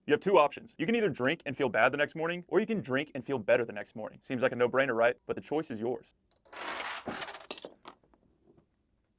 You have two options. You can either drink and feel bad the next morning, or you can drink and feel better the next morning. Seems like a no-brainer, right? But the choice is yours.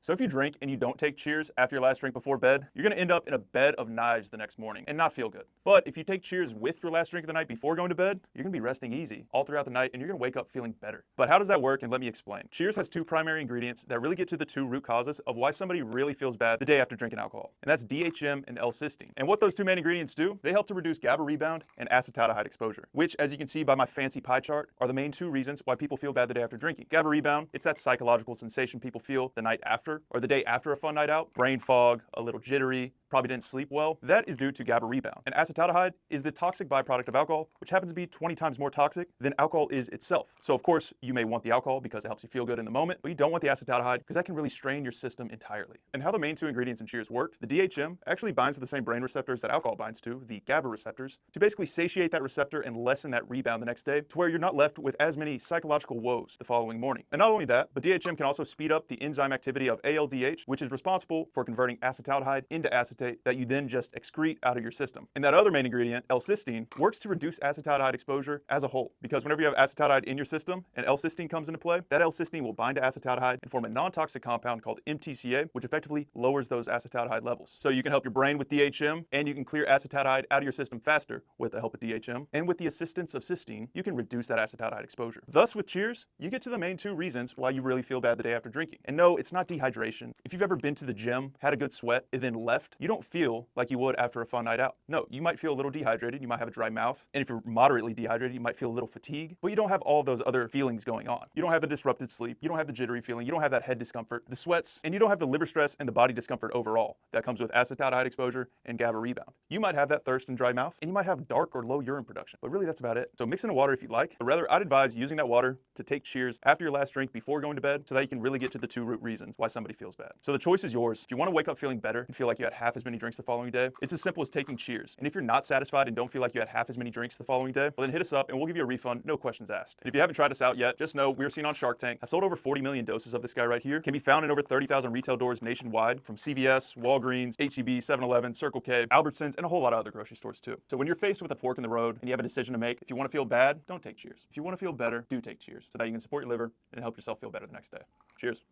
So if you drink and you don't take Cheers after your last drink before bed, you're gonna end up in a bed of knives the next morning and not feel good. But if you take Cheers with your last drink of the night before going to bed, you're gonna be resting easy all throughout the night and you're gonna wake up feeling better. But how does that work? And let me explain. Cheers has two primary ingredients that really get to the two root causes of why somebody really feels bad the day after drinking alcohol. And that's DHM and L-cysteine. And what those two main ingredients do, they help to reduce GABA rebound and acetaldehyde exposure, which, as you can see by my fancy pie chart, are the main two reasons why people feel bad the day after drinking. GABA rebound, it's that psychological sensation people feel the night after or the day after a fun night out, brain fog, a little jittery, probably didn't sleep well. That is due to GABA rebound. And acetaldehyde is the toxic byproduct of alcohol, which happens to be 20 times more toxic than alcohol is itself. So of course, you may want the alcohol because it helps you feel good in the moment, but you don't want the acetaldehyde because that can really strain your system entirely. And how the main two ingredients in Cheers work, the DHM actually binds to the same brain receptors that alcohol binds to, the GABA receptors, to basically satiate that receptor and lessen that rebound the next day to where you're not left with as many psychological woes the following morning. And not only that, but DHM can also speed up the enzyme activity of ALDH, which is responsible for converting acetaldehyde into acetate that you then just excrete out of your system. And that other main ingredient, L-cysteine, works to reduce acetaldehyde exposure as a whole, because whenever you have acetaldehyde in your system and L-cysteine comes into play, that L-cysteine will bind to acetaldehyde and form a non-toxic compound called MTCA, which effectively lowers those acetaldehyde levels. So you can help your brain with DHM, and you can clear acetaldehyde out of your system faster with the help of DHM, and with the assistance of cysteine, you can reduce that acetaldehyde exposure. Thus, with Cheers, you get to the main two reasons why you really feel bad the day after drinking. And no, it's not dehydration. If you've ever been to the gym, had a good sweat, and then left, you don't feel like you would after a fun night out. No, you might feel a little dehydrated, you might have a dry mouth, and if you're moderately dehydrated, you might feel a little fatigue, but you don't have all of those other feelings going on. You don't have the disrupted sleep, you don't have the jittery feeling, you don't have that head discomfort, the sweats, and you don't have the liver stress and the body discomfort overall that comes with acetaldehyde exposure and GABA rebound. You might have that thirst and dry mouth, and you might have dark or low urine production, but really that's about it. So mix in the water if you like, but rather I'd advise using that water to take Cheers after your last drink before going to bed so that you can really get to the two root reasons why somebody feels bad. So the choice is yours. If you want to wake up feeling better and feel like you had half as many drinks the following day, it's as simple as taking Cheers. And if you're not satisfied and don't feel like you had half as many drinks the following day, well then hit us up and we'll give you a refund, no questions asked. And if you haven't tried us out yet, just know we're seen on Shark Tank. I've sold over 40 million doses of this guy right here. Can be found in over 30,000 retail doors nationwide, from CVS, Walgreens, HEB, 7-Eleven, Circle K, Albertsons, and a whole lot of other grocery stores too. So when you're faced with a fork in the road and you have a decision to make, if you want to feel bad, don't take Cheers. If you want to feel better, do take Cheers so that you can support your liver and help yourself feel better the next day. Cheers.